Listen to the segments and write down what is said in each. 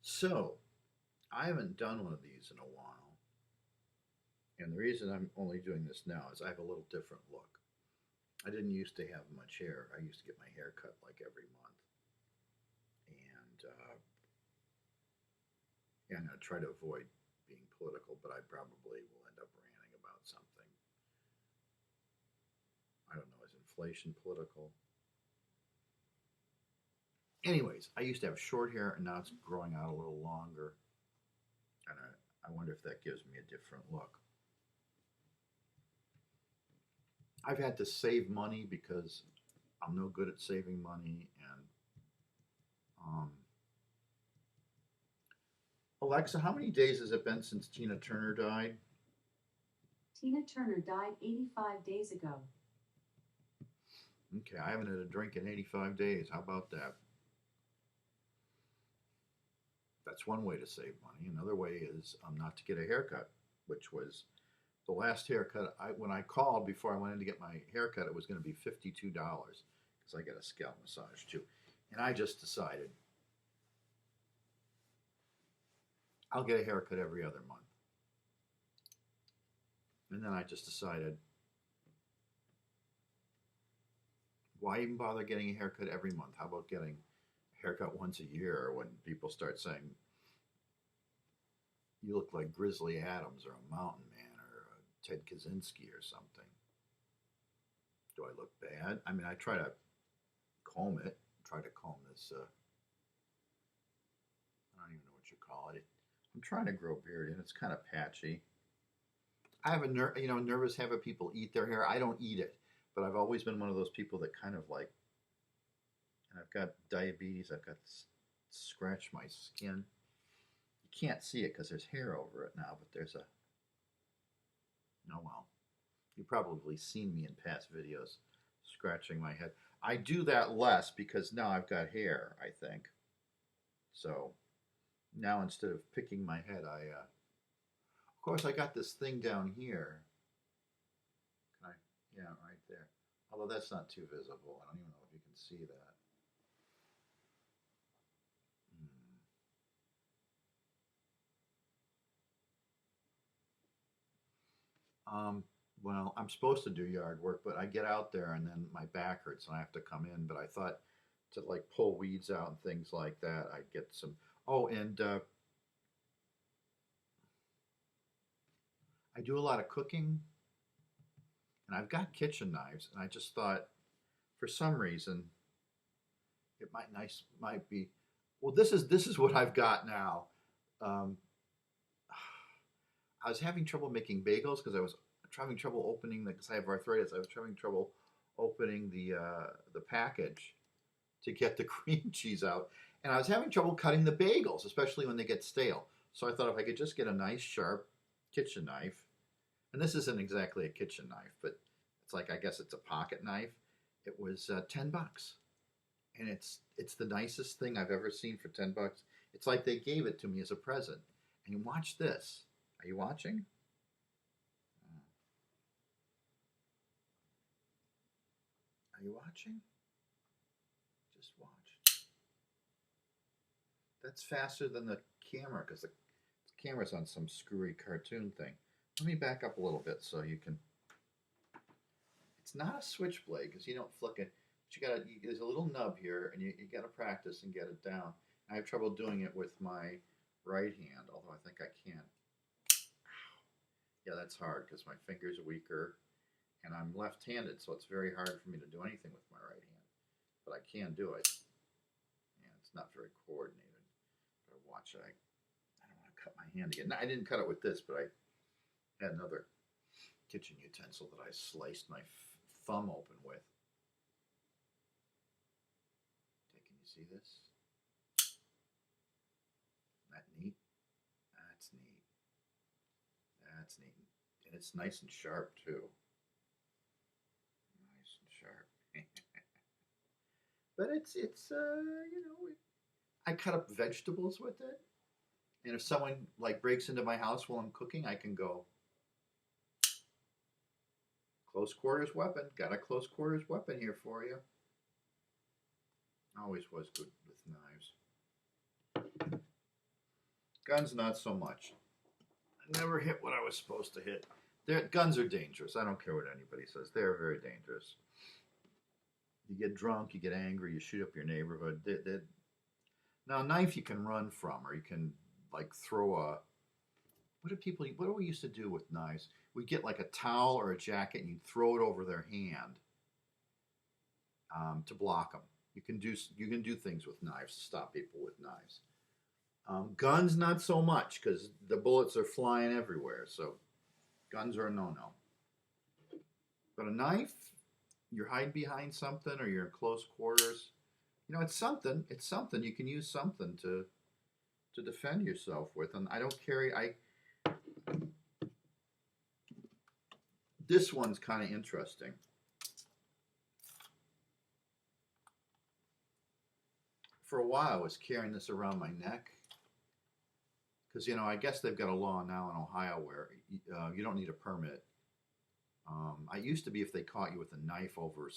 So, I haven't done one of these in a while, and the reason I'm only doing this now is I have a little different look. I didn't used to have much hair. I used to get my hair cut like every month, and yeah, I'm going to try to avoid being political, but I probably will end up ranting about something. I don't know, is inflation political? Anyways, I used to have short hair, and now it's growing out a little longer, and I wonder if that gives me a different look. I've had to save money because I'm no good at saving money. And um, Alexa, how many days has it been since Tina Turner died? Tina Turner died 85 days ago. Okay, I haven't had a drink in 85 days. How about that? That's one way to save money. Another way is not to get a haircut, which was the last haircut. When I called before I went in to get my haircut, it was going to be $52 because I get a scalp massage too. And I just decided I'll get a haircut every other month. And then I just decided, why even bother getting a haircut every month? How about getting a haircut once a year when people start saying, you look like Grizzly Adams or a mountain man or a Ted Kaczynski or something? Do I look bad? I mean, I try to comb it, try to comb this, I don't even know what you call it. I'm trying to grow beard and it's kind of patchy. I have nervous habit. People eat their hair. I don't eat it, but I've always been one of those people that kind of like, and I've got diabetes. I've got scratch my skin. You can't see it because there's hair over it now, but there's a, oh well. You've probably seen me in past videos scratching my head. I do that less because now I've got hair, I think. So now instead of picking my head, of course, I got this thing down here. Can I? Yeah, right there. Although that's not too visible. I don't even know if you can see that. Hmm. Well, I'm supposed to do yard work, but I get out there and then my back hurts and I have to come in. But I thought to like pull weeds out and things like that, I'd get some. Oh, and I do a lot of cooking, and I've got kitchen knives, and I just thought, for some reason, it might be. Well, this is what I've got now. Um, I was having trouble making bagels because I was having trouble opening because I have arthritis. I was having trouble opening the package to get the cream cheese out, and I was having trouble cutting the bagels, especially when they get stale. So I thought if I could just get a nice sharp kitchen knife, and this isn't exactly a kitchen knife, but it's like, I guess it's a pocket knife. It was $10, and it's the nicest thing I've ever seen for $10. It's like they gave it to me as a present. And watch this. Are you watching? Are you watching? Just watch. That's faster than the camera because the camera's on some screwy cartoon thing. Let me back up a little bit so you can. It's not a switchblade because you don't flick it. But there's a little nub here, and you got to practice and get it down. I have trouble doing it with my right hand, although I think I can. Yeah, that's hard because my fingers are weaker, and I'm left-handed, so it's very hard for me to do anything with my right hand. But I can do it. Yeah, it's not very coordinated. But watch it. I don't want to cut my hand again. No, I didn't cut it with this, but I had another kitchen utensil that I sliced my thumb open with. Okay, can you see this? Isn't that neat? That's neat. That's neat. And it's nice and sharp too. Nice and sharp. But I cut up vegetables with it. And if someone like breaks into my house while I'm cooking, I can go close quarters weapon. Got a close quarters weapon here for you. Always was good with knives. Guns, not so much. I never hit what I was supposed to hit. Guns are dangerous. I don't care what anybody says. They're very dangerous. You get drunk, you get angry, you shoot up your neighborhood. Now, a knife you can run from, or you can like throw a. What do we used to do with knives? We get like a towel or a jacket, and you throw it over their hand to block them. You can do things with knives to stop people with knives. Guns, not so much, because the bullets are flying everywhere. So, guns are a no-no. But a knife, you're hiding behind something, or you're in close quarters. It's something. It's something. You can use something to defend yourself with. And I don't carry. This one's kind of interesting. For a while, I was carrying this around my neck because I guess they've got a law now in Ohio where you don't need a permit. I used to be if they caught you with a knife over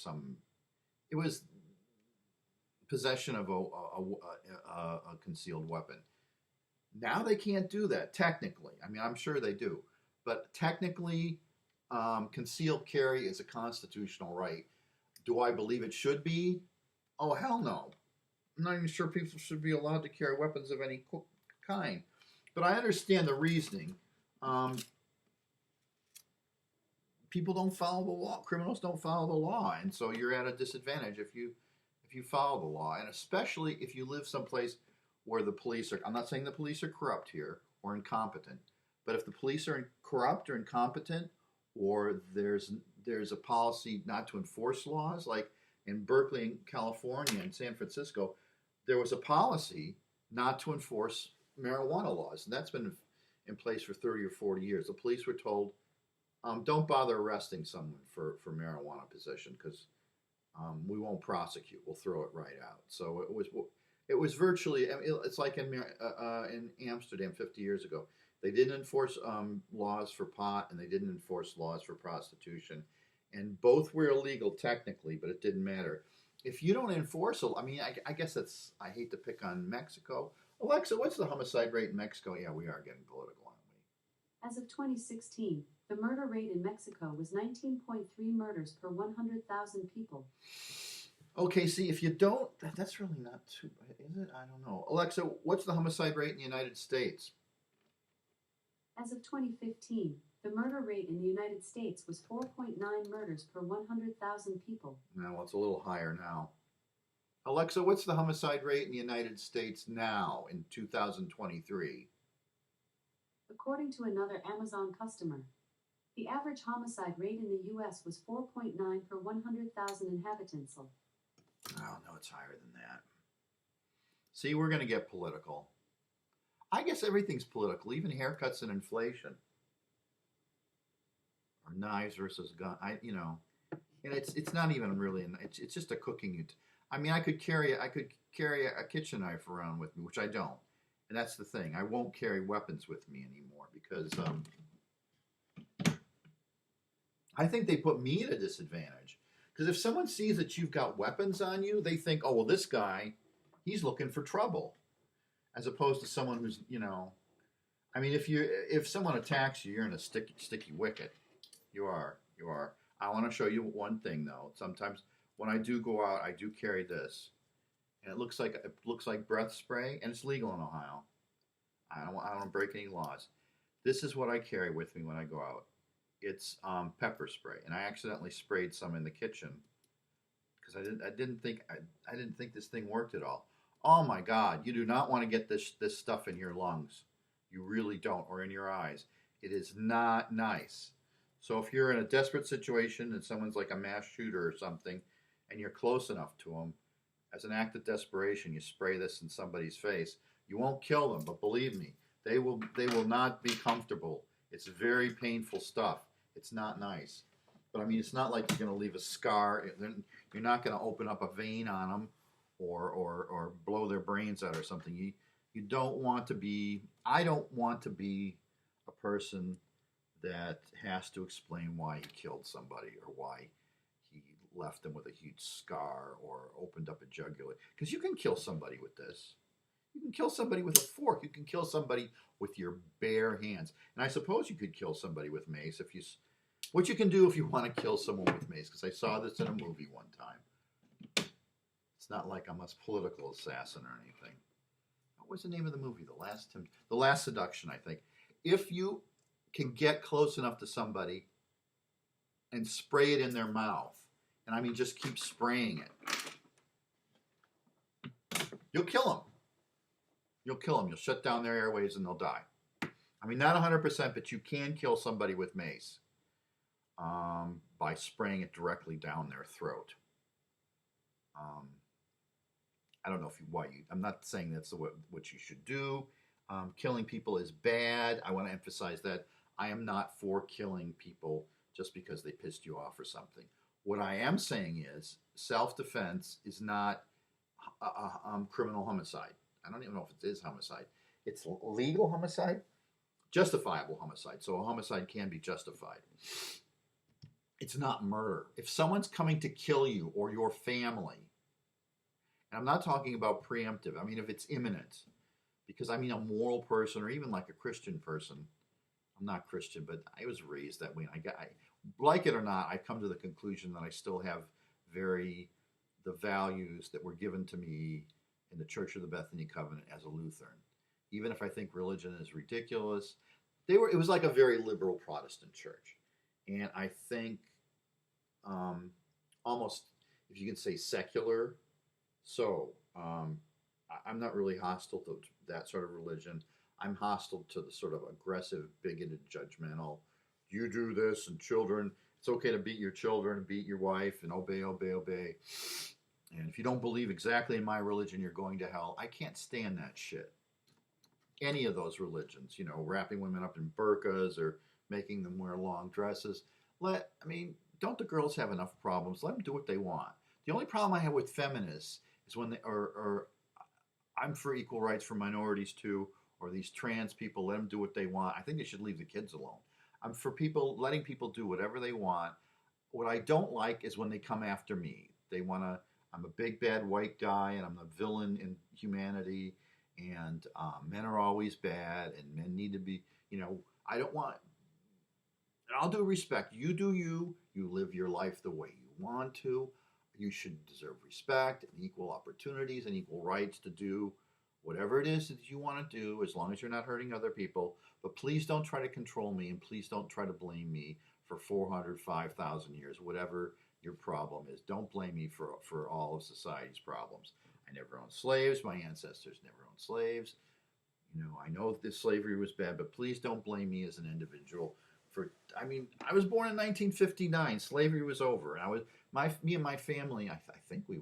it was possession of a concealed weapon. Now they can't do that technically. I mean, I'm sure they do, but technically, concealed carry is a constitutional right. Do I believe it should be? Oh, hell no. I'm not even sure people should be allowed to carry weapons of any kind. But I understand the reasoning. People don't follow the law. Criminals don't follow the law, and so you're at a disadvantage if you follow the law, and especially if you live someplace where the police are. I'm not saying the police are corrupt here or incompetent, but if the police are corrupt or incompetent, or there's a policy not to enforce laws, like in Berkeley, in California, and San Francisco, there was a policy not to enforce marijuana laws, and that's been in place for 30 or 40 years. The police were told, don't bother arresting someone for marijuana possession because we won't prosecute. We'll throw it right out. So it was virtually. It's like in Amsterdam 50 years ago. They didn't enforce laws for pot, and they didn't enforce laws for prostitution, and both were illegal technically, but it didn't matter. If you don't enforce, I guess that's. I hate to pick on Mexico. Alexa, what's the homicide rate in Mexico? Yeah, we are getting political, aren't we? As of 2016, the murder rate in Mexico was 19.3 murders per 100,000 people. Okay, see, if you don't, that's really not too bad, is it? I don't know. Alexa, what's the homicide rate in the United States? As of 2015, the murder rate in the United States was 4.9 murders per 100,000 people. No, well, it's a little higher now. Alexa, what's the homicide rate in the United States now in 2023? According to another Amazon customer, the average homicide rate in the U.S. was 4.9 per 100,000 inhabitants. Oh, no, it's higher than that. See, we're going to get political. I guess everything's political, even haircuts and inflation. Or knives versus gun. And it's not even really. It's just a cooking. I could carry a kitchen knife around with me, which I don't. And that's the thing. I won't carry weapons with me anymore because I think they put me at a disadvantage. Because if someone sees that you've got weapons on you, they think, oh, well, this guy, he's looking for trouble. As opposed to someone who's, if someone attacks you, you're in a sticky wicket. You are. I want to show you one thing, though. Sometimes when I do go out, I do carry this. And it looks like breath spray, and it's legal in Ohio. I don't want to break any laws. This is what I carry with me when I go out. It's pepper spray, and I accidentally sprayed some in the kitchen because I didn't think this thing worked at all. Oh my God! You do not want to get this stuff in your lungs. You really don't, or in your eyes. It is not nice. So if you're in a desperate situation and someone's like a mass shooter or something, and you're close enough to them, as an act of desperation, you spray this in somebody's face. You won't kill them, but believe me, they will not be comfortable. It's very painful stuff. It's not nice. But it's not like you're going to leave a scar. You're not going to open up a vein on them or blow their brains out or something. You don't want to be. I don't want to be a person that has to explain why he killed somebody or why he left them with a huge scar or opened up a jugular. Because you can kill somebody with this. You can kill somebody with a fork. You can kill somebody with your bare hands. And I suppose you could kill somebody with mace if you. What you can do if you want to kill someone with mace, because I saw this in a movie one time. It's not like I'm a political assassin or anything. What was the name of the movie? The Last Seduction, I think. If you can get close enough to somebody and spray it in their mouth, and I mean just keep spraying it, you'll kill them. You'll kill them. You'll shut down their airways and they'll die. I mean, not 100%, but you can kill somebody with mace by spraying it directly down their throat. I don't know if I'm not saying that's what you should do. Killing people is bad. I want to emphasize that I am not for killing people just because they pissed you off or something. What I am saying is self-defense is not criminal homicide. I don't even know if it is homicide. It's legal homicide, justifiable homicide. So a homicide can be justified. It's not murder. If someone's coming to kill you or your family, and I'm not talking about preemptive, I mean if it's imminent, because I mean a moral person or even like a Christian person. I'm not Christian, but I was raised that way. And like it or not, I come to the conclusion that I still have the values that were given to me in the Church of the Bethany Covenant as a Lutheran. Even if I think religion is ridiculous, it was like a very liberal Protestant church. And I think almost, if you can say, secular. So I'm not really hostile to that sort of religion. I'm hostile to the sort of aggressive, bigoted, judgmental, you do this and children, it's okay to beat your children and beat your wife and obey, obey, obey. And if you don't believe exactly in my religion, you're going to hell. I can't stand that shit. Any of those religions, wrapping women up in burqas or making them wear long dresses. Don't the girls have enough problems? Let them do what they want. The only problem I have with feminists is when I'm for equal rights for minorities too, or these trans people, let them do what they want. I think they should leave the kids alone. I'm for letting people do whatever they want. What I don't like is when they come after me. I'm a big bad white guy and I'm the villain in humanity and men are always bad and men need to be, I don't want, and I'll do respect. You do you live your life the way you want to. You should deserve respect and equal opportunities and equal rights to do whatever it is that you want to do as long as you're not hurting other people. But please don't try to control me and please don't try to blame me for 400, 5,000 years, whatever your problem is. Don't blame me for all of society's problems. I never owned slaves. My ancestors never owned slaves. I know that slavery was bad, but please don't blame me as an individual I was born in 1959. Slavery was over. And me and my family, I think we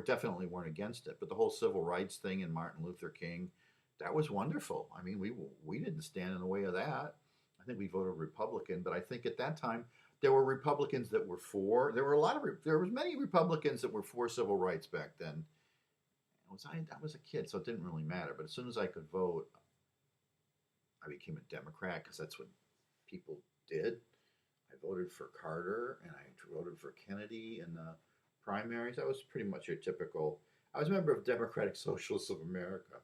definitely weren't against it. But the whole civil rights thing and Martin Luther King, that was wonderful. I mean, we didn't stand in the way of that. I think we voted Republican, but I think at that time there were Republicans that were for. There was many Republicans that were for civil rights back then. I was a kid, so it didn't really matter. But as soon as I could vote, I became a Democrat because that's what people did. I voted for Carter and I voted for Kennedy in the primaries. That was pretty much your typical. I was a member of Democratic Socialists of America.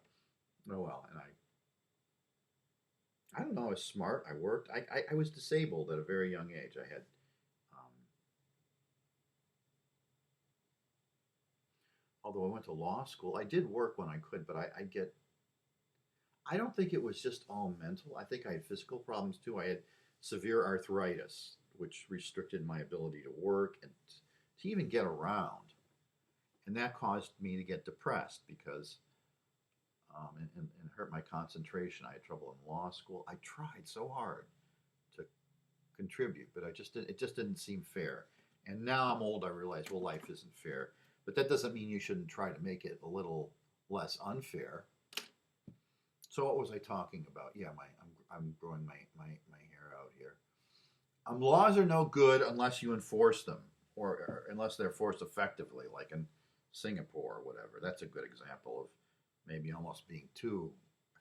Oh well, and I don't know. I was smart. I worked. I was disabled at a very young age. I had. Although I went to law school, I did work when I could, but I don't think it was just all mental. I think I had physical problems too. I had severe arthritis, which restricted my ability to work and to even get around. And that caused me to get depressed because, and hurt my concentration. I had trouble in law school. I tried so hard to contribute, but it just didn't seem fair. And now I'm old, I realize, well, life isn't fair. But that doesn't mean you shouldn't try to make it a little less unfair. So what was I talking about? Yeah, I'm growing my hair out here. Laws are no good unless you enforce them, or unless they're enforced effectively, like in Singapore or whatever. That's a good example of maybe almost being too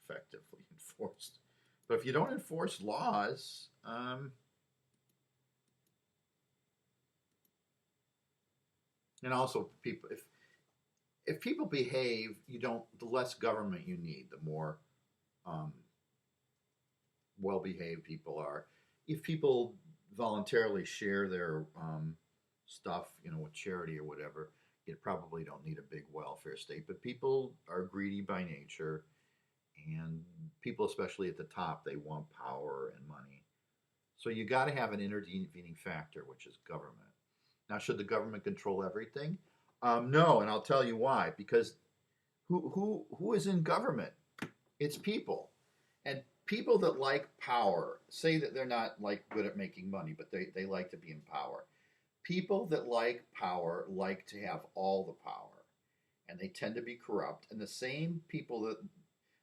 effectively enforced. But if you don't enforce laws, and also people, if people behave, you don't. The less government you need, the more um, well-behaved people are. If people voluntarily share their stuff, with charity or whatever, you probably don't need a big welfare state. But people are greedy by nature, and people, especially at the top, they want power and money. So you got to have an intervening factor, which is government. Now, should the government control everything? No, and I'll tell you why. Because who is in government? It's people, and people that like power say that they're not like good at making money, but they like to be in power. People that like power like to have all the power, and they tend to be corrupt. And the same people that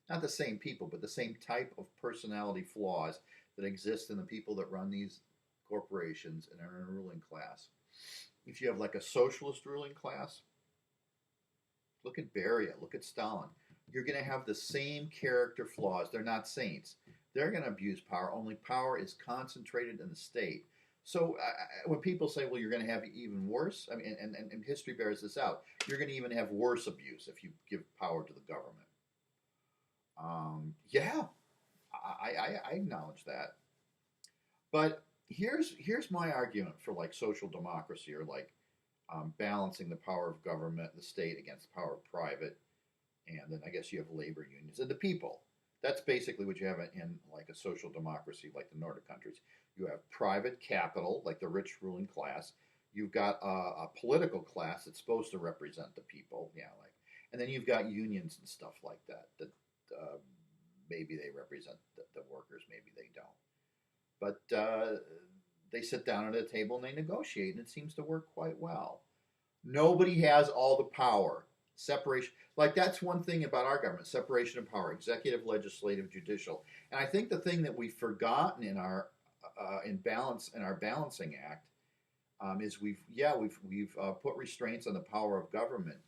not the same people, but the same type of personality flaws that exist in the people that run these corporations and are in a ruling class. If you have like a socialist ruling class, look at Beria, look at Stalin. You're going to have the same character flaws. They're not saints. They're going to abuse power. Only power is concentrated in the state. So when people say, well, you're going to have even worse, I mean, and history bears this out, you're going to even have worse abuse if you give power to the government. Yeah, I acknowledge that. But here's my argument for like social democracy or like balancing the power of government, the state against the power of private, and then I guess you have labor unions and the people. That's basically what you have in like a social democracy, like the Nordic countries. You have private capital, like the rich ruling class. You've got a political class that's supposed to represent the people, yeah, like, and then you've got unions and stuff like that. That maybe they represent the workers, maybe they don't. But they sit down at a table and they negotiate, and it seems to work quite well. Nobody has all the power. Separation, like that's one thing about our government: separation of power, executive, legislative, judicial. And I think the thing that we've forgotten in our in our balancing act is we've put restraints on the power of government,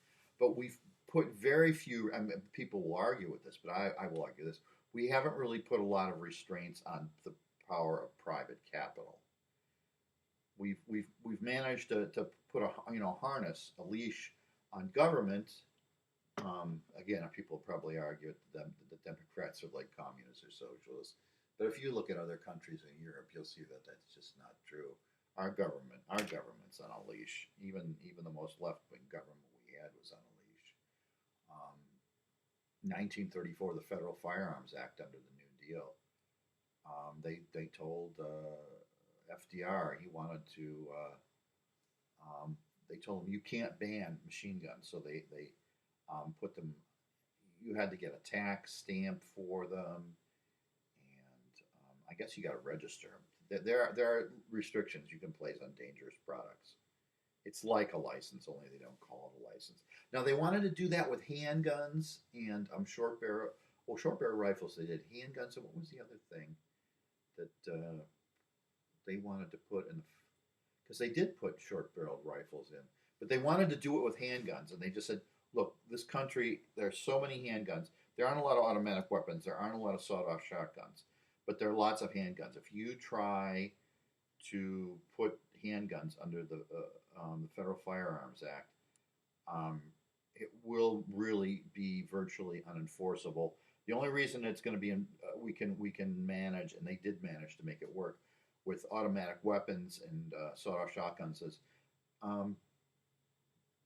but we've put very few. I mean, people will argue with this, but I will argue this. We haven't really put a lot of restraints on the power of private capital. We've managed to put a harness, a leash on government. Again, people probably argue that the Democrats are like communists or socialists, but if you look at other countries in Europe, you'll see that that's just not true. Our government's on a leash. Even the most left wing government we had was on a leash. 1934, the Federal Firearms Act under the New Deal. They told FDR he wanted to. They told him you can't ban machine guns, so they put them. You had to get a tax stamp for them, and I guess you got to register them. There are restrictions you can place on dangerous products. It's like a license, only they don't call it a license. Now they wanted to do that with handguns and short barrel rifles. They did handguns, and what was the other thing that they wanted to put in? Because they did put short barreled rifles in, but they wanted to do it with handguns, and they just said, "Look, this country, there's so many handguns. There aren't a lot of automatic weapons. There aren't a lot of sawed-off shotguns, but there are lots of handguns. If you try to put handguns under the Federal Firearms Act, it will really be virtually unenforceable. The only reason it's going to be we can manage, and they did manage to make it work with automatic weapons and sawed-off shotguns is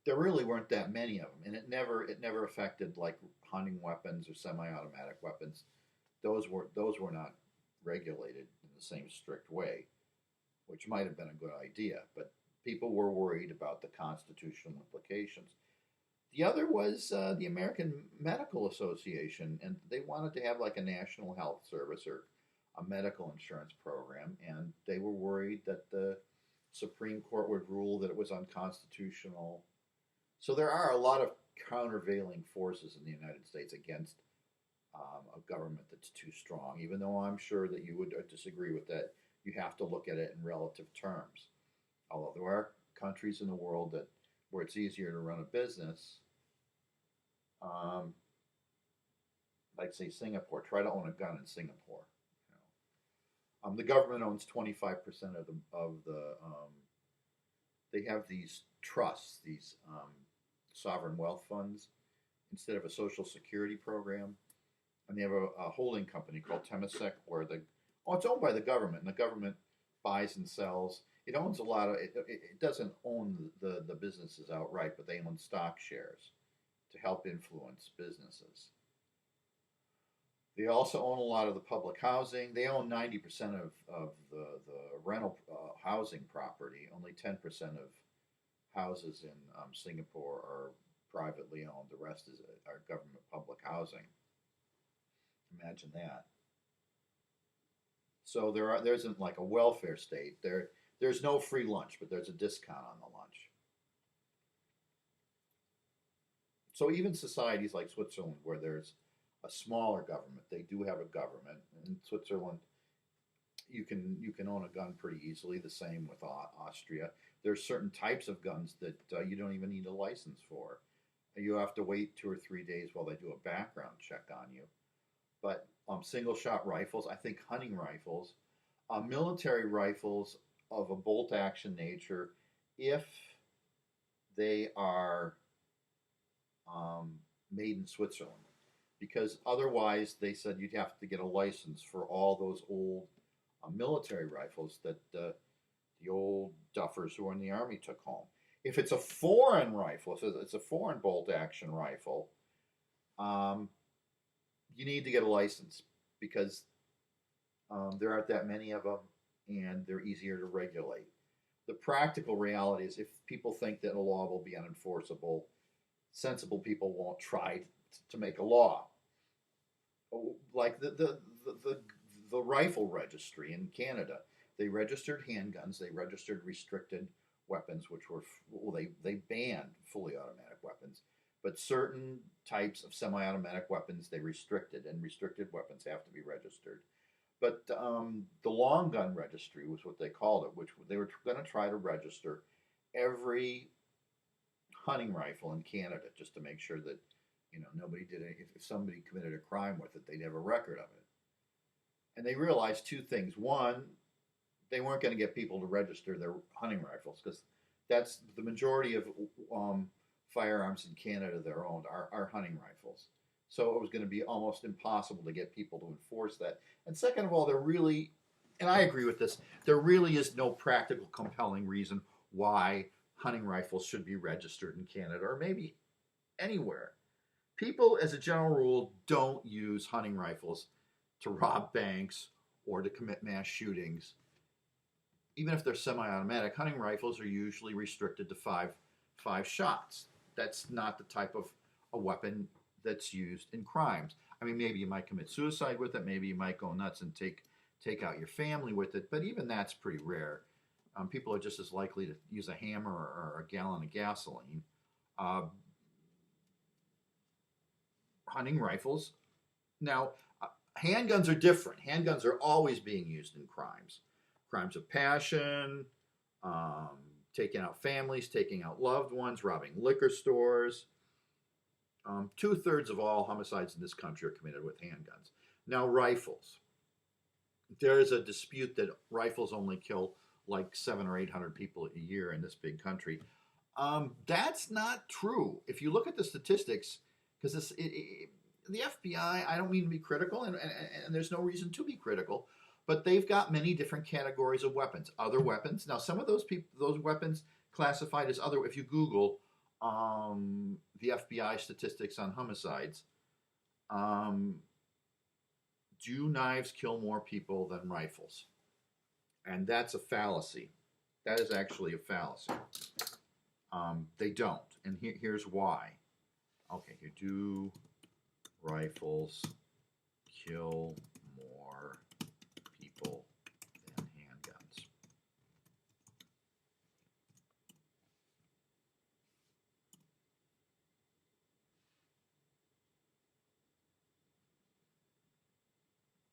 there really weren't that many of them, and it never affected like hunting weapons or semi-automatic weapons. Those were not regulated in the same strict way, which might have been a good idea, but people were worried about the constitutional implications. The other was the American Medical Association, and they wanted to have like a national health service or a medical insurance program, and they were worried that the Supreme Court would rule that it was unconstitutional. So there are a lot of countervailing forces in the United States against a government that's too strong, even though I'm sure that you would disagree with that. You have to look at it in relative terms. Although there are countries in the world where it's easier to run a business, like say Singapore. Try to own a gun in Singapore. The government owns 25% of the. They have these trusts, these sovereign wealth funds instead of a social security program. And they have a holding company called Temasek where it's owned by the government, and the government buys and sells. It owns a lot of it doesn't own the businesses outright, but they own stock shares to help influence businesses. They also own a lot of the public housing. They own 90% of the rental housing property. Only 10% of houses in Singapore are privately owned. The rest are government public housing. Imagine that. So there isn't like a welfare state. There's no free lunch, but there's a discount on the lunch. So even societies like Switzerland, where there's a smaller government, they do have a government. In Switzerland, you can own a gun pretty easily. The same with Austria. There's certain types of guns that you don't even need a license for. You have to wait 2 or 3 days while they do a background check on you. But single shot rifles, I think hunting rifles, military rifles of a bolt action nature, if they are made in Switzerland. Because otherwise, they said you'd have to get a license for all those old military rifles that the old duffers who were in the army took home. If it's a foreign rifle, if it's a foreign bolt action rifle, you need to get a license because there aren't that many of them and they're easier to regulate. The practical reality is if people think that a law will be unenforceable, sensible people won't try to make a law. Like the rifle registry in Canada, they registered handguns, they registered restricted weapons, which were they banned fully automatic weapons, but certain types of semi-automatic weapons they restricted, and restricted weapons have to be registered. But the long gun registry was what they called it, which they were going to try to register every hunting rifle in Canada just to make sure that nobody did it. If somebody committed a crime with it, they'd have a record of it. And they realized two things. One, they weren't going to get people to register their hunting rifles because that's the majority of firearms in Canada that are owned are hunting rifles. So it was going to be almost impossible to get people to enforce that. And second of all, and I agree with this, there really is no practical, compelling reason why hunting rifles should be registered in Canada or maybe anywhere. People, as a general rule, don't use hunting rifles to rob banks or to commit mass shootings. Even if they're semi-automatic, hunting rifles are usually restricted to five shots. That's not the type of a weapon that's used in crimes. I mean, maybe you might commit suicide with it. Maybe you might go nuts and take out your family with it. But even that's pretty rare. People are just as likely to use a hammer or a gallon of gasoline. Hunting rifles. Now, handguns are different. Handguns are always being used in crimes. Crimes of passion, taking out families, taking out loved ones, robbing liquor stores. 2/3 of all homicides in this country are committed with handguns. Now, rifles. There is a dispute that rifles only kill like 700 or 800 people a year in this big country. That's not true. If you look at the statistics, because the FBI, I don't mean to be critical, and there's no reason to be critical, but they've got many different categories of weapons. Other weapons. Now, some of those weapons classified as other. If you Google the FBI statistics on homicides, do knives kill more people than rifles? And that's a fallacy. That is actually a fallacy. They don't, and here's why. Okay, here, do rifles kill more people than handguns?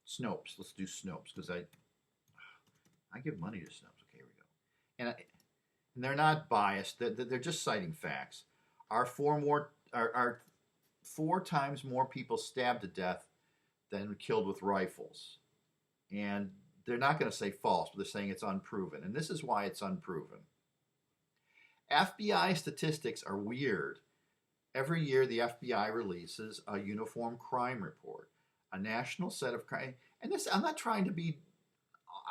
Snopes. Let's do Snopes because I give money to Snopes. Okay, here we go. And they're not biased. They're just citing facts. Are 4 times more people stabbed to death than killed with rifles. And they're not going to say false, but they're saying it's unproven. And this is why it's unproven. FBI statistics are weird Every year, the FBI releases a uniform crime report, a national set of crime. And this, I'm not trying to be.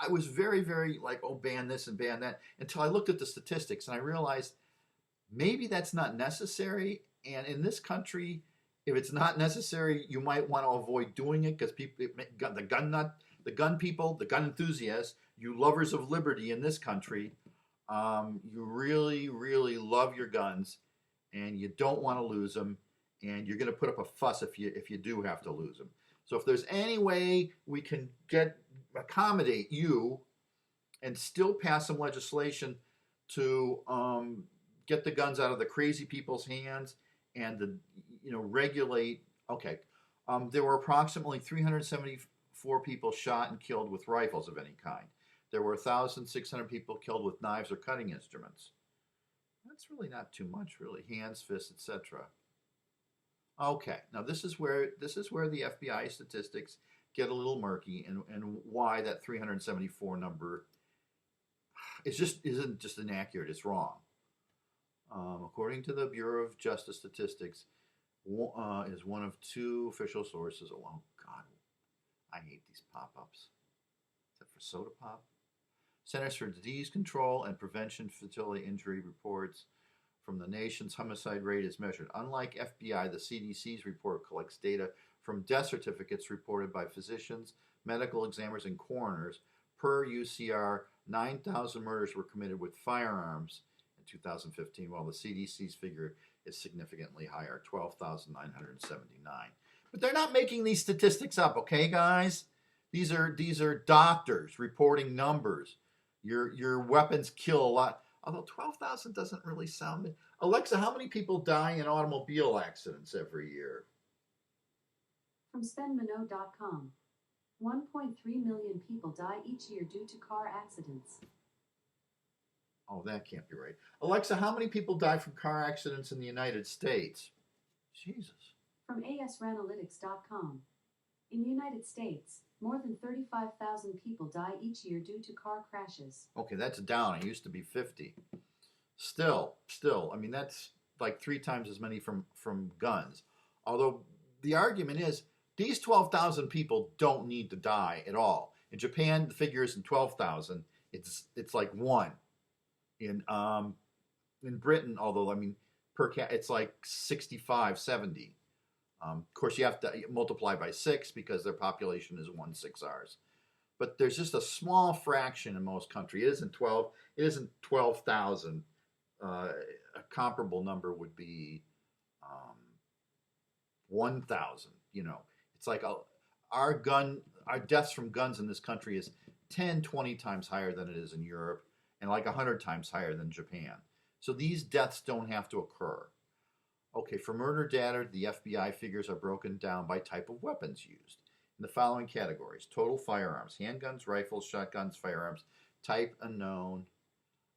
I was very, very like, oh, ban this and ban that, until I looked at the statistics and I realized maybe that's not necessary. And in this country, if it's not necessary, you might want to avoid doing it because people, the gun people, the gun enthusiasts, you lovers of liberty in this country, you really, really love your guns, and you don't want to lose them, and you're going to put up a fuss if you do have to lose them. So if there's any way we can accommodate you and still pass some legislation to get the guns out of the crazy people's hands and regulate. Okay, there were approximately 374 people shot and killed with rifles of any kind. There were 1,600 people killed with knives or cutting instruments. That's really not too much, really. Hands, fists, etc. Okay, now this is where the FBI statistics get a little murky, and why that 374 number isn't just inaccurate. It's wrong. According to the Bureau of Justice Statistics, is one of two official sources. Oh God, I hate these pop-ups. Is that for Soda Pop? Centers for Disease Control and Prevention Fatality Injury reports from the nation's homicide rate is measured. Unlike FBI, the CDC's report collects data from death certificates reported by physicians, medical examiners, and coroners. Per UCR, 9,000 murders were committed with firearms in 2015, while the CDC's figure is significantly higher, 12,979. But they're not making these statistics up, okay, guys? These are doctors reporting numbers. Your weapons kill a lot. Although 12,000 doesn't really sound. Alexa, how many people die in automobile accidents every year? From SpendMinot.com, 1.3 million people die each year due to car accidents. Oh, that can't be right. Alexa, how many people die from car accidents in the United States? Jesus. From ASRanalytics.com, in the United States, more than 35,000 people die each year due to car crashes. Okay, that's down. It used to be 50. Still, I mean, that's like 3 times as many from guns. Although the argument is these 12,000 people don't need to die at all. In Japan, the figure isn't 12,000. It's like 1. In Britain, although I mean per capita, it's like 65, 70. Of course, you have to multiply by 6 because their population is 1/6 ours. But there's just a small fraction in most countries. It isn't 12. It isn't 12,000. A comparable number would be 1,000. It's like our deaths from guns in this country is 10, 20 times higher than it is in Europe, and like 100 times higher than Japan. So these deaths don't have to occur. Okay, for murder data, the FBI figures are broken down by type of weapons used in the following categories: total firearms, handguns, rifles, shotguns, firearms, type unknown,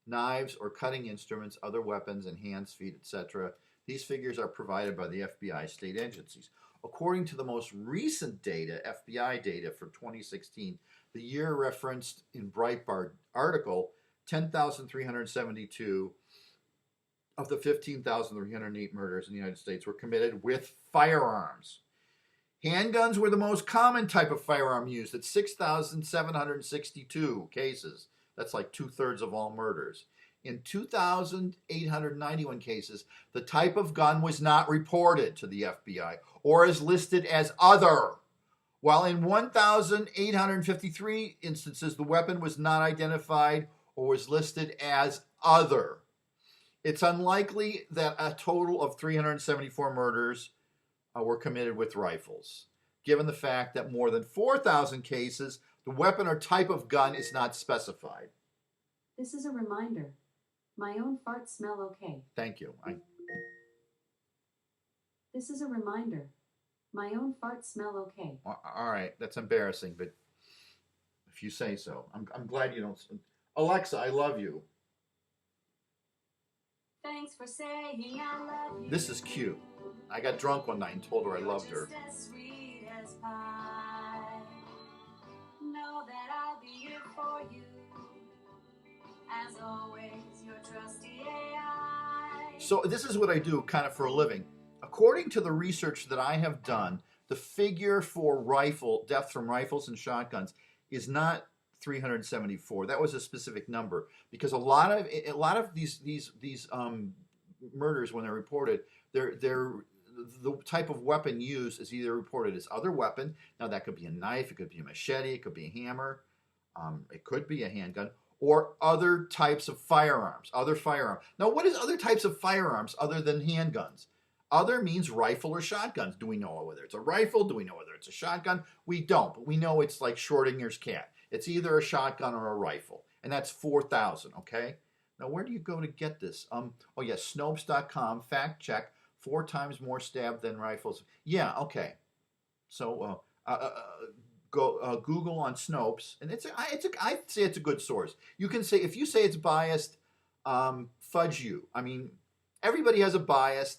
knives or cutting instruments, other weapons, and hands, feet, etc. These figures are provided by the FBI state agencies. According to the most recent data, FBI data for 2016, the year referenced in Breitbart article, 10,372 of the 15,308 murders in the United States were committed with firearms. Handguns were the most common type of firearm used at 6,762 cases. That's like 2/3 of all murders. In 2,891 cases, the type of gun was not reported to the FBI or is listed as other, while in 1,853 instances, the weapon was not identified or was listed as other. It's unlikely that a total of 374 murders were committed with rifles, given the fact that more than 4,000 cases, the weapon or type of gun is not specified. This is a reminder. My own farts smell okay. Thank you. This is a reminder. My own farts smell okay. All right, that's embarrassing, but if you say so. I'm glad you don't. Alexa, I love you. Thanks for saying I love you. This is cute. I got drunk one night and told her I loved her. As sweet as pie. Know that I'll be here for you. As always, your trusty AI. So this is what I do kind of for a living. According to the research that I have done, the figure for rifle deaths from rifles and shotguns is not 374. That was a specific number because a lot of these murders, when they're reported, they're the type of weapon used is either reported as other weapon. Now that could be a knife, it could be a machete, it could be a hammer, it could be a handgun, or other types of firearms. Other firearms. Now, what is other types of firearms other than handguns? Other means rifle or shotguns. Do we know whether it's a rifle? Do we know whether it's a shotgun? We don't, but we know it's like Schrodinger's cat. It's either a shotgun or a rifle, and that's 4,000. Okay. Now, where do you go to get this? Oh yeah, Snopes.com. Fact check. 4 times more stabbed than rifles. Yeah. Okay. So go Google on Snopes, and I'd say it's a good source. You can say if you say it's biased, fudge you. I mean, everybody has a bias.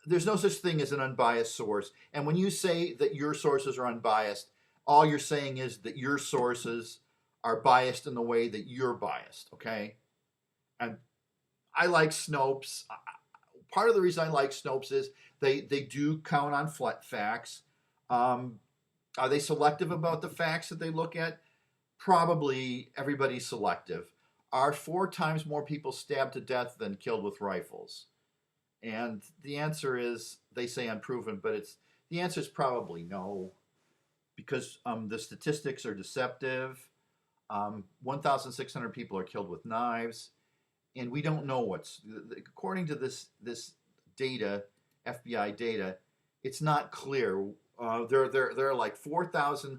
There's no such thing as an unbiased source. And when you say that your sources are unbiased, all you're saying is that your sources are biased in the way that you're biased, okay? And I like Snopes. Part of the reason I like Snopes is they do count on flat facts. Are they selective about the facts that they look at? Probably everybody's selective. Are 4 times more people stabbed to death than killed with rifles? And the answer is, they say unproven, but the answer is probably no, because the statistics are deceptive. 1,600 people are killed with knives, and we don't know according to this data, FBI data. It's not clear. There are like 4,000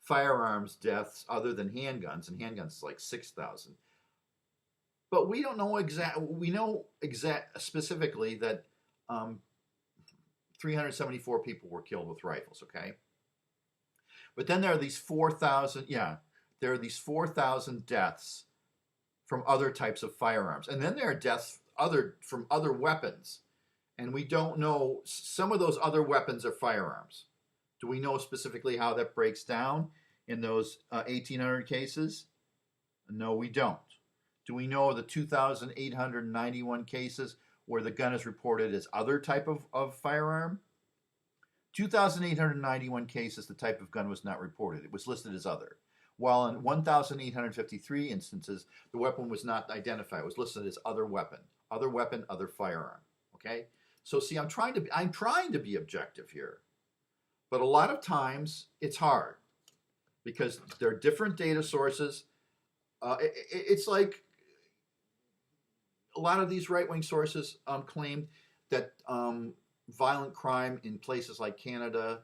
firearms deaths other than handguns, and handguns is like 6,000. But we don't know we know specifically that 374 people were killed with rifles, okay? But then there are these 4,000, there are these 4,000 deaths from other types of firearms. And then there are deaths from other weapons. And we don't know, some of those other weapons are firearms. Do we know specifically how that breaks down in those 1,800 cases? No, we don't. Do we know the 2,891 cases where the gun is reported as other type of firearm? 2,891 cases, the type of gun was not reported. It was listed as other. While in 1,853 instances, the weapon was not identified. It was listed as other weapon, other firearm. Okay? So see, I'm trying to be objective here. But a lot of times it's hard because there are different data sources. It's like a lot of these right-wing sources claim that violent crime in places like Canada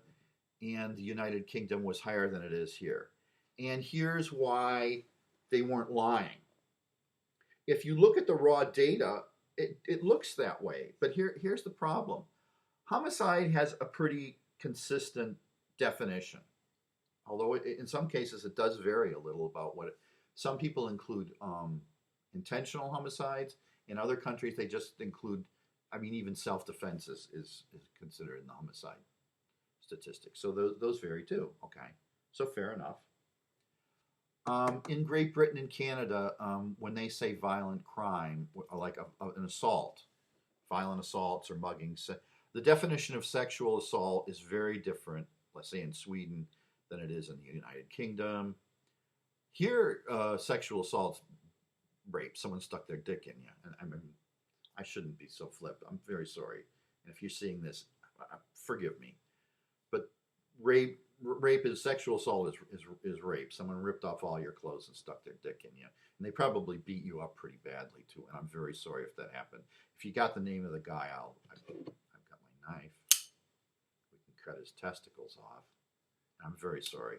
and the United Kingdom was higher than it is here. And here's why they weren't lying. If you look at the raw data, it looks that way. But here's the problem. Homicide has a pretty consistent definition. Although in some cases it does vary a little about some people include intentional homicides. In other countries, they just include, even self-defense is considered in the homicide statistics. So those vary too. Okay, so fair enough. In Great Britain and Canada, when they say violent crime, like an assault, violent assaults or muggings, the definition of sexual assault is very different, let's say in Sweden, than it is in the United Kingdom. Here, sexual assault's rape. Someone stuck their dick in you. And I shouldn't be so flip. I'm very sorry. And if you're seeing this, forgive me. But rape is sexual assault is rape. Someone ripped off all your clothes and stuck their dick in you. And they probably beat you up pretty badly too. And I'm very sorry if that happened. If you got the name of the guy, I've got my knife. We can cut his testicles off. I'm very sorry.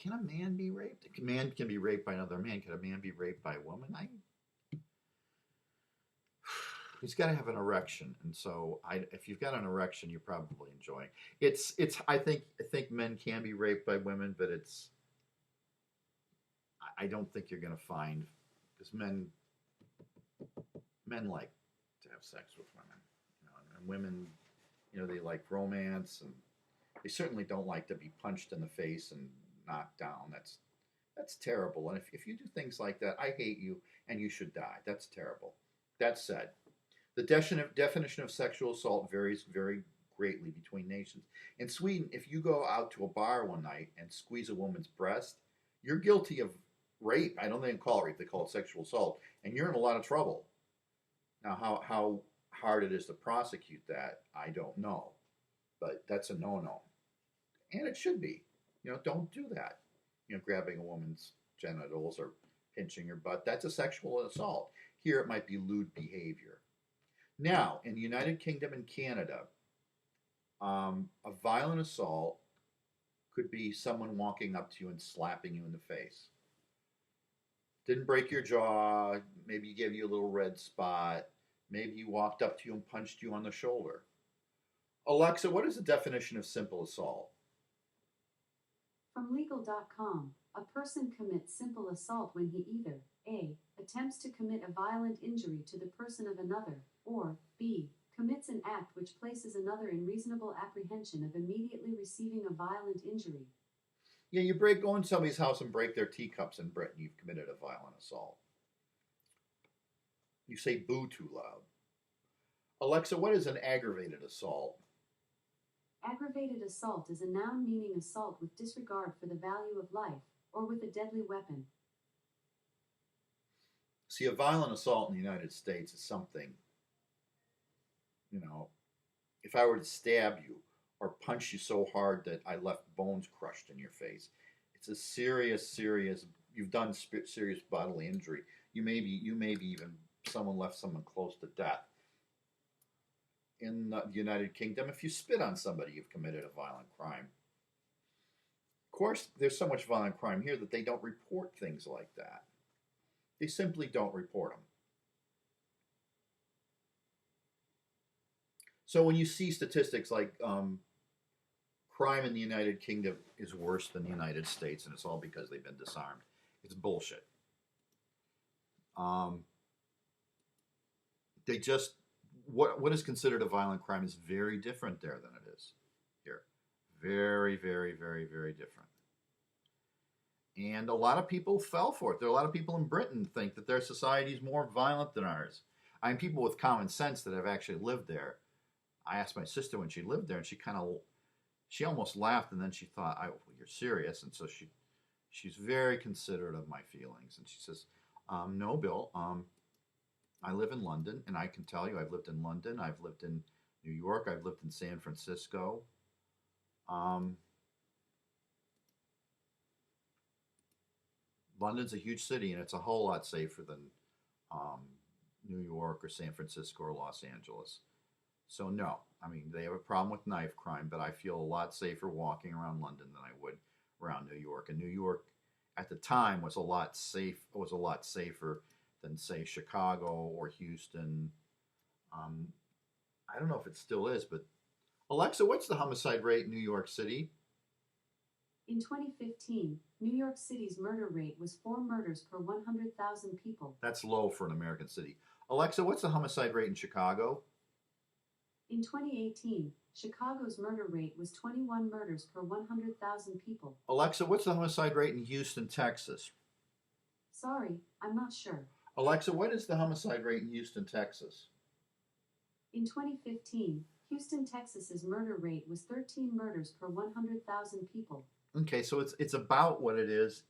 Can a man be raped? A man can be raped by another man. Can a man be raped by a woman? He's got to have an erection, and so if you've got an erection, you're probably enjoying. It's. I think men can be raped by women, but I don't think you're going to find, because men like to have sex with women, and women, they like romance, and they certainly don't like to be punched in the face and knocked down. That's terrible. And if you do things like that, I hate you, and you should die. That's terrible. That said, The definition of sexual assault varies very greatly between nations. In Sweden, if you go out to a bar one night and squeeze a woman's breast, you're guilty of rape. I don't think they call it rape; they call it sexual assault, and you're in a lot of trouble. Now, how hard it is to prosecute that, I don't know, but that's a no-no, and it should be. Don't do that. Grabbing a woman's genitals or pinching her butt, that's a sexual assault. Here, it might be lewd behavior. Now, in the United Kingdom and Canada, a violent assault could be someone walking up to you and slapping you in the face. Didn't break your jaw, maybe he gave you a little red spot, maybe he walked up to you and punched you on the shoulder. Alexa, what is the definition of simple assault? From legal.com, a person commits simple assault when he either A. attempts to commit a violent injury to the person of another, or B. commits an act which places another in reasonable apprehension of immediately receiving a violent injury. Yeah, you go in somebody's house and break their teacups in Britain, you've committed a violent assault. You say boo too loud. Alexa, what is an aggravated assault? Aggravated assault is a noun meaning assault with disregard for the value of life, or with a deadly weapon. See, a violent assault in the United States is something, if I were to stab you or punch you so hard that I left bones crushed in your face, it's a serious, you've done serious bodily injury. You may be even someone left someone close to death. In the United Kingdom, if you spit on somebody, you've committed a violent crime. Of course, there's so much violent crime here that they don't report things like that. They simply don't report them. So when you see statistics like crime in the United Kingdom is worse than the United States, and it's all because they've been disarmed, it's bullshit. They just what is considered a violent crime is very different there than it is here. Very, very, very, very different. And a lot of people fell for it. There are a lot of people in Britain think that their society is more violent than ours. I mean, people with common sense that have actually lived there. I asked my sister when she lived there, and she almost laughed, and then she thought, well, "You're serious," and so she's very considerate of my feelings, and she says, "No, Bill, I live in London, and I can tell you, I've lived in London, I've lived in New York, I've lived in San Francisco. London's a huge city, and it's a whole lot safer than New York or San Francisco or Los Angeles. So no, I mean, they have a problem with knife crime, but I feel a lot safer walking around London than I would around New York. And New York, at the time, was a lot safer than, say, Chicago or Houston. I don't know if it still is, but Alexa, what's the homicide rate in New York City? In 2015, New York City's murder rate was 4 murders per 100,000 people. That's low for an American city. Alexa, what's the homicide rate in Chicago? In 2018, Chicago's murder rate was 21 murders per 100,000 people. Alexa, what's the homicide rate in Houston, Texas? Sorry, I'm not sure. Alexa, what is the homicide rate in Houston, Texas? In 2015, Houston, Texas's murder rate was 13 murders per 100,000 people. Okay, so it's about what it is.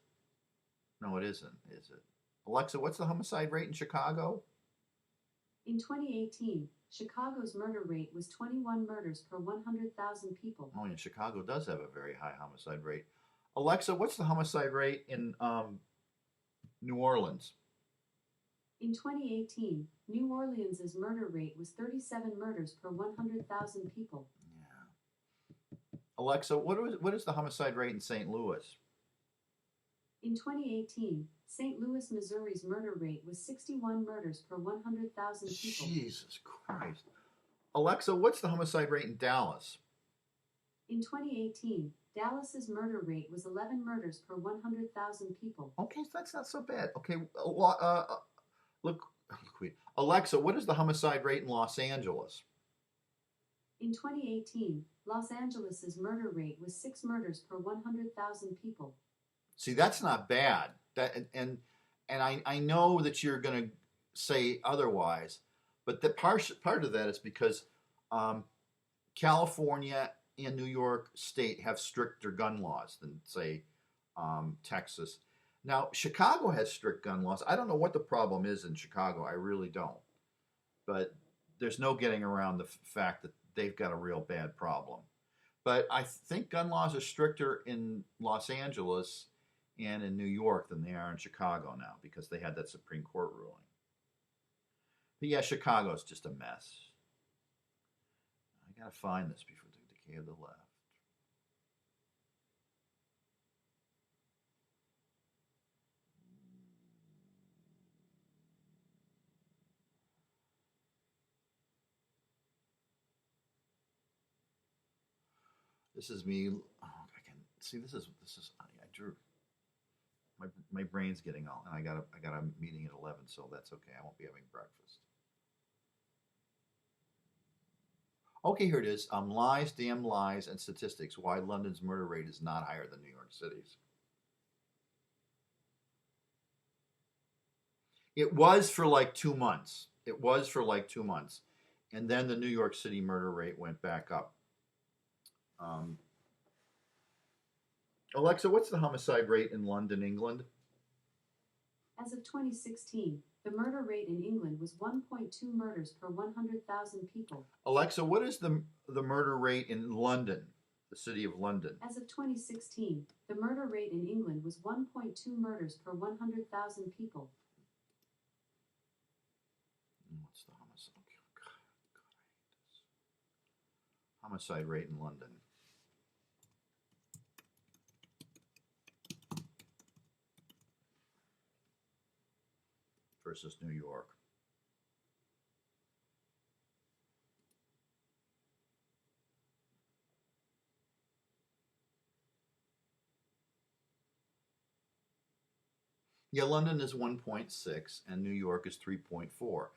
No, it isn't, is it? Alexa, what's the homicide rate in Chicago? In 2018, Chicago's murder rate was 21 murders per 100,000 people. Oh, yeah, Chicago does have a very high homicide rate. Alexa, what's the homicide rate in New Orleans? In 2018, New Orleans' murder rate was 37 murders per 100,000 people. Yeah. Alexa, what is the homicide rate in St. Louis? In 2018, St. Louis, Missouri's murder rate was 61 murders per 100,000 people. Jesus Christ. Alexa, what's the homicide rate in Dallas? In 2018, Dallas's murder rate was 11 murders per 100,000 people. Okay, that's not so bad. Okay, look, Alexa, what is the homicide rate in Los Angeles? In 2018, Los Angeles' murder rate was 6 murders per 100,000 people. See, that's not bad. And I know that you're going to say otherwise, But the part of that is because um, California and New York State have stricter gun laws than, say, Texas. Now, Chicago has strict gun laws. I don't know what the problem is in Chicago. I really don't. But there's no getting around the fact that they've got a real bad problem. But I think gun laws are stricter in Los Angeles and in New York than they are in Chicago now because they had that Supreme Court ruling. But yeah, Chicago's just a mess. I gotta find this before the decay of the left. This is me. Oh, I can see. This is. I drew. My brain's getting all, and I got a meeting at 11, so that's okay. I won't be having breakfast. Okay, here it is. Lies, damn lies, and statistics. Why London's murder rate is not higher than New York City's. It was for like 2 months. It was for like 2 months, and then the New York City murder rate went back up. Um, Alexa, what's the homicide rate in London, England? As of 2016, the murder rate in England was 1.2 murders per 100,000 people. Alexa, what is the murder rate in London, the city of London? As of 2016, the murder rate in England was 1.2 murders per 100,000 people. What's the homicide? Oh, God, I hate this. Homicide rate in London. Versus New York. Yeah, London is 1.6 and New York is 3.4.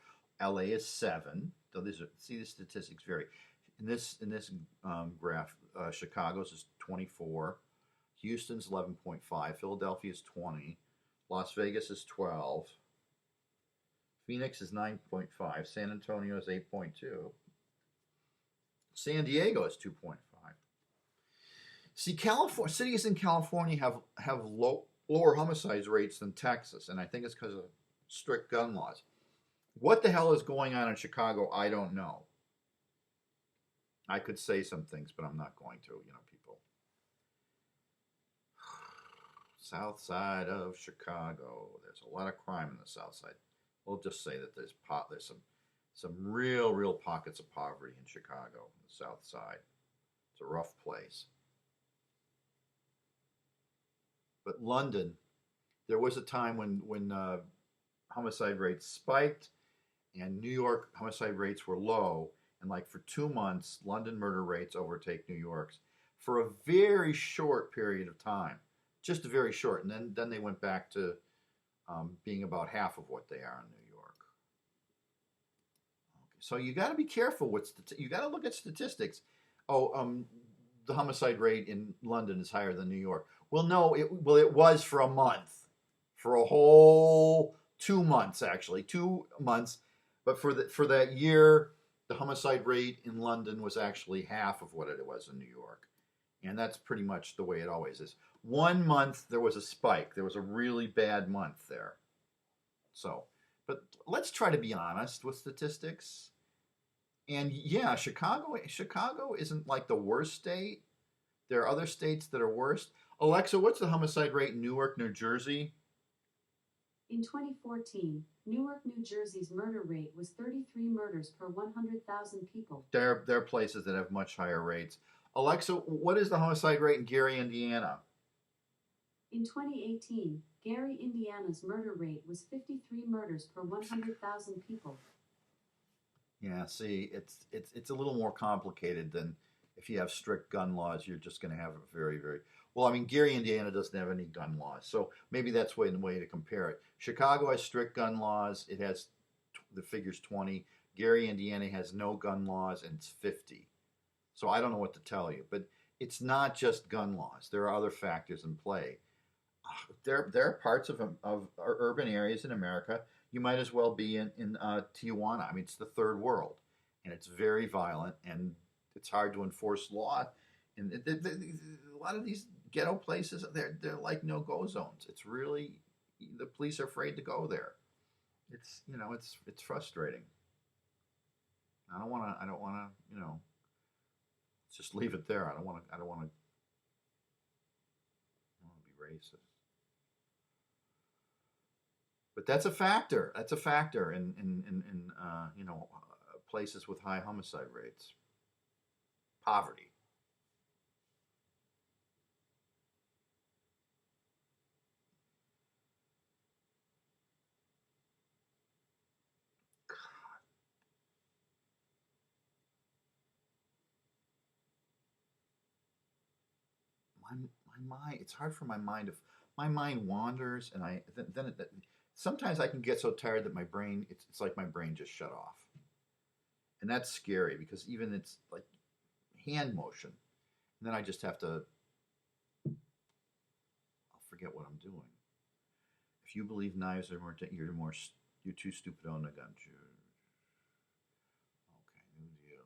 LA is 7. So these are, see, the statistics vary. In this graph, Chicago's is 24, Houston's 11.5, Philadelphia's 20, Las Vegas is 12, Phoenix is 9.5, San Antonio is 8.2, San Diego is 2.5. See, California cities in California have lower homicide rates than Texas, and I think it's because of strict gun laws. What the hell is going on in Chicago? I don't know. I could say some things, but I'm not going to. People. South side of Chicago. There's a lot of crime in the South side. We'll just say that there's some real pockets of poverty in Chicago, on the South side. It's a rough place. But London, there was a time when homicide rates spiked, and New York homicide rates were low. And like for 2 months, London murder rates overtake New York's for a very short period of time, just very short. And then they went back to being about half of what they are in New York. Okay, so you got to be careful with you got to look at statistics. Oh, the homicide rate in London is higher than New York. Well, no, it was for a month, for a whole 2 months actually, 2 months. But for that year, the homicide rate in London was actually half of what it was in New York, and that's pretty much the way it always is. 1 month there was a spike. There was a really bad month there. So, but let's try to be honest with statistics. And yeah, Chicago isn't like the worst state. There are other states that are worse. Alexa, what's the homicide rate in Newark, New Jersey? In 2014, Newark, New Jersey's murder rate was 33 murders per 100,000 people. There are places that have much higher rates. Alexa, what is the homicide rate in Gary, Indiana? In 2018, Gary, Indiana's murder rate was 53 murders per 100,000 people. Yeah, see, it's a little more complicated than if you have strict gun laws. You're just going to have a very, very well. I mean, Gary, Indiana doesn't have any gun laws, so maybe that's the way to compare it. Chicago has strict gun laws. It has the figure's 20. Gary, Indiana has no gun laws, and it's 50. So I don't know what to tell you, but it's not just gun laws. There are other factors in play. There are parts of urban areas in America. you might as well be in Tijuana. I mean, it's the third world, and it's very violent, and it's hard to enforce law. And a lot of these ghetto places, they're like no go zones. It's really the police are afraid to go there. It's frustrating. I don't want to just leave it there. I don't want to be racist. But that's a factor. That's a factor in places with high homicide rates. Poverty. My mind. It's hard for my mind if my mind wanders, and sometimes I can get so tired that my brain. It's like my brain just shut off, and that's scary because even it's like hand motion, and then I just have to. I'll forget what I'm doing. If you believe knives are you're too stupid to own a gun. Okay, New Deal.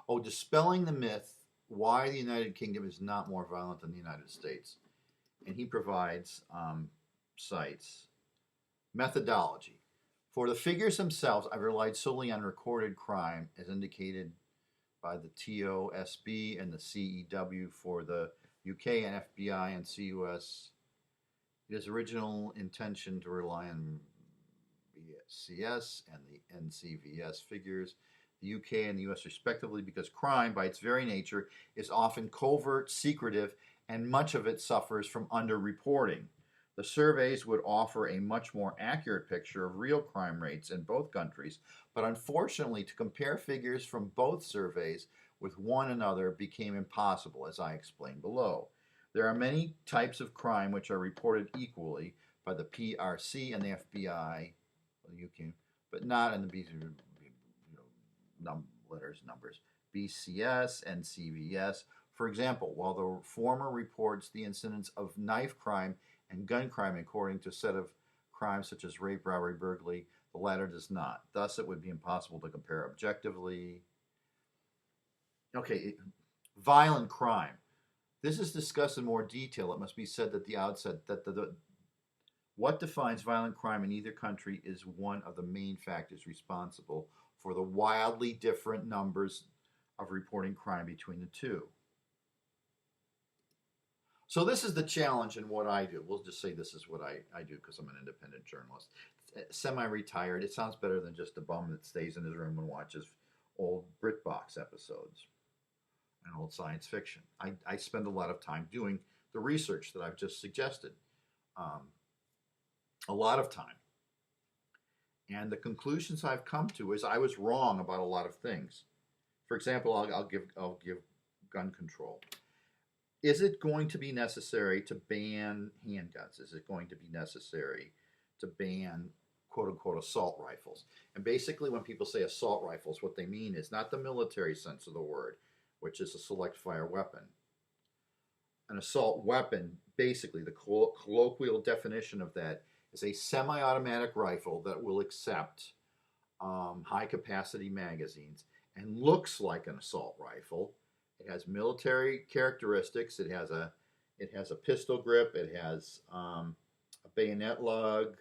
Oh, dispelling the myth why the United Kingdom is not more violent than the United States. And he provides sites. Methodology. For the figures themselves, I've relied solely on recorded crime as indicated by the TOSB and the CEW for the UK and FBI and CUS. It is original intention to rely on BCS and the NCVS figures, the UK and the US respectively, because crime, by its very nature, is often covert, secretive, and much of it suffers from underreporting. The surveys would offer a much more accurate picture of real crime rates in both countries, but unfortunately, to compare figures from both surveys with one another became impossible, as I explained below. There are many types of crime which are reported equally by the PRC and the FBI, the UK, but not in the numbers, BCS and CVS. For example, while the former reports the incidence of knife crime and gun crime according to a set of crimes such as rape, robbery, burglary, the latter does not. Thus, it would be impossible to compare objectively. Okay, violent crime. This is discussed in more detail. It must be said at the outset that what defines violent crime in either country is one of the main factors responsible for the wildly different numbers of reporting crime between the two. So this is the challenge in what I do. We'll just say this is what I do because I'm an independent journalist. Semi-retired. It sounds better than just a bum that stays in his room and watches old BritBox episodes and old science fiction. I spend a lot of time doing the research that I've just suggested. A lot of time. And the conclusions I've come to is I was wrong about a lot of things. For example, I'll give gun control. Is it going to be necessary to ban handguns? Is it going to be necessary to ban quote unquote assault rifles? And basically, when people say assault rifles, what they mean is not the military sense of the word, which is a select fire weapon. An assault weapon, basically, the colloquial definition of that is a semi automatic rifle that will accept high capacity magazines and looks like an assault rifle. It has military characteristics. It has a pistol grip. It has a bayonet lug,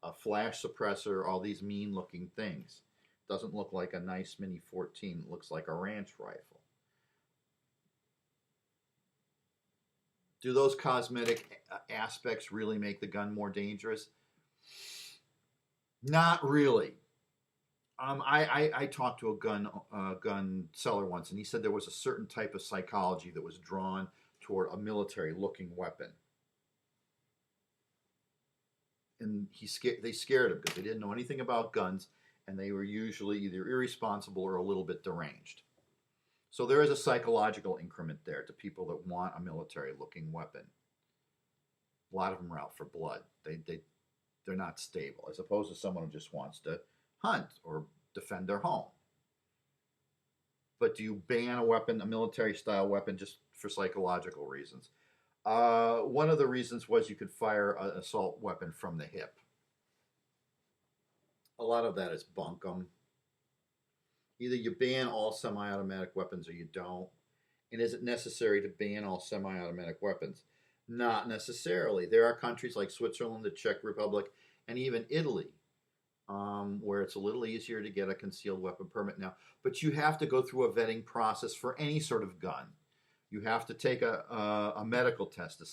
a flash suppressor, all these mean looking things. It doesn't look like a nice Mini 14. It looks like a ranch rifle. Do those cosmetic aspects really make the gun more dangerous? Not really. I talked to a gun seller once, and he said there was a certain type of psychology that was drawn toward a military-looking weapon, and they scared him because they didn't know anything about guns, and they were usually either irresponsible or a little bit deranged. So there is a psychological increment there to people that want a military-looking weapon. A lot of them are out for blood. They're not stable, as opposed to someone who just wants to hunt or defend their home. But do you ban a weapon, a military-style weapon, just for psychological reasons? One of the reasons was you could fire an assault weapon from the hip. A lot of that is bunkum. Either you ban all semi-automatic weapons or you don't. And is it necessary to ban all semi-automatic weapons? Not necessarily. There are countries like Switzerland, the Czech Republic, and even Italy, where it's a little easier to get a concealed weapon permit now. But you have to go through a vetting process for any sort of gun. You have to take a medical test to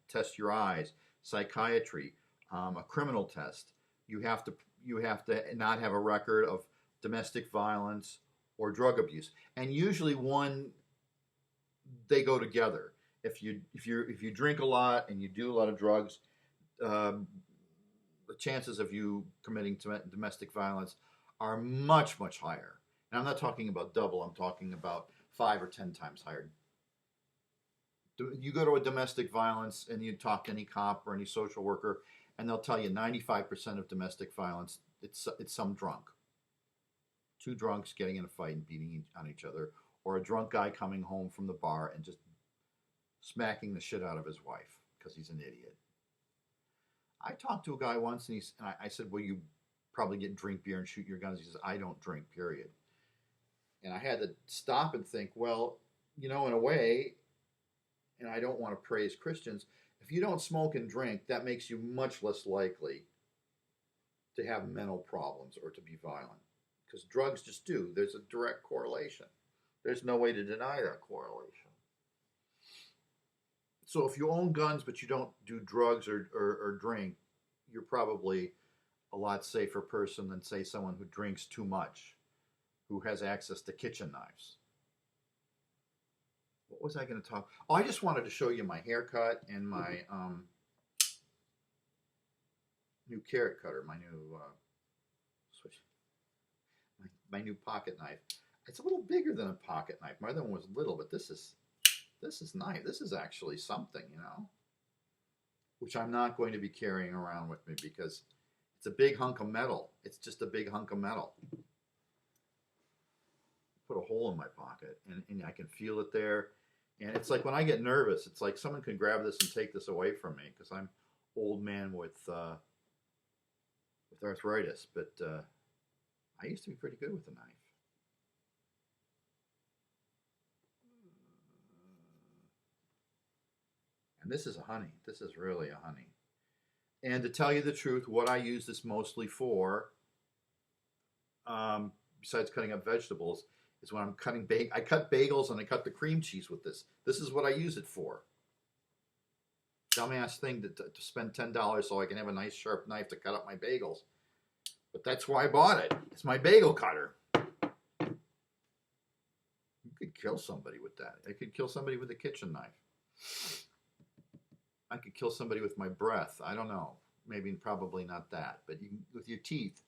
test your eyes, psychiatry, a criminal test. You have to not have a record of domestic violence or drug abuse, and usually they go together. If you drink a lot and you do a lot of drugs, um, the chances of you committing domestic violence are much higher. And I'm not talking about double. I'm talking about 5 or 10 times higher. You go to a domestic violence and you talk to any cop or any social worker, and they'll tell you 95% of domestic violence it's some drunk, two drunks getting in a fight and beating on each other, or a drunk guy coming home from the bar and just smacking the shit out of his wife because he's an idiot. I talked to a guy once, and I said, "Well, you probably get drink beer and shoot your guns." He says, "I don't drink, period." And I had to stop and think, well, in a way, and I don't want to praise Christians, if you don't smoke and drink, that makes you much less likely to have mental problems or to be violent. Because drugs just do. There's a direct correlation. There's no way to deny that correlation. So if you own guns but you don't do drugs or drink, you're probably a lot safer person than, say, someone who drinks too much, who has access to kitchen knives. What was I going to talk? Oh, I just wanted to show you my haircut and my new carrot cutter, my new switch, my new pocket knife. It's a little bigger than a pocket knife. My other one was little, but this is nice. This is actually something, which I'm not going to be carrying around with me because it's a big hunk of metal. It's just a big hunk of metal. Put a hole in my pocket, and I can feel it there. And it's like when I get nervous, it's like someone can grab this and take this away from me because I'm old man with arthritis. But I used to be pretty good with a knife. And this is a honey. This is really a honey. And to tell you the truth, what I use this mostly for, besides cutting up vegetables, is when I'm cutting I cut bagels and I cut the cream cheese with this. This is what I use it for. Dumbass thing to spend $10 so I can have a nice sharp knife to cut up my bagels. But that's why I bought it. It's my bagel cutter. You could kill somebody with that. I could kill somebody with a kitchen knife. I could kill somebody with my breath. I don't know. Maybe, probably not that. But you can, with your teeth,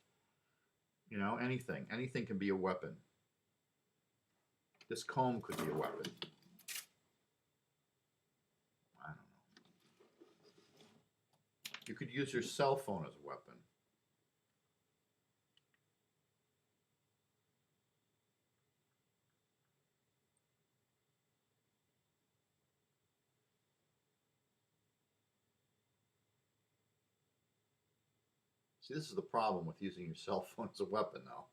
anything. Anything can be a weapon. This comb could be a weapon. I don't know. You could use your cell phone as a weapon. See, this is the problem with using your cell phone as a weapon, though.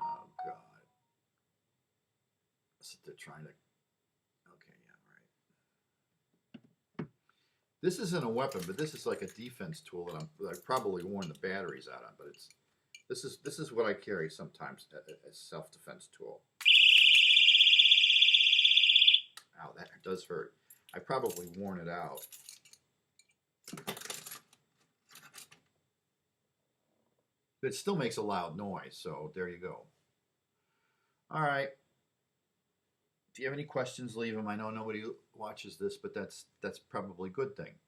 Oh, God. So they're trying to... Okay, yeah, right. This isn't a weapon, but this is like a defense tool that I've probably worn the batteries out on, but this is what I carry sometimes as self-defense tool. Ow, that does hurt. I've probably worn it out. But it still makes a loud noise, so there you go. All right. If you have any questions, leave them. I know nobody watches this, but that's probably a good thing.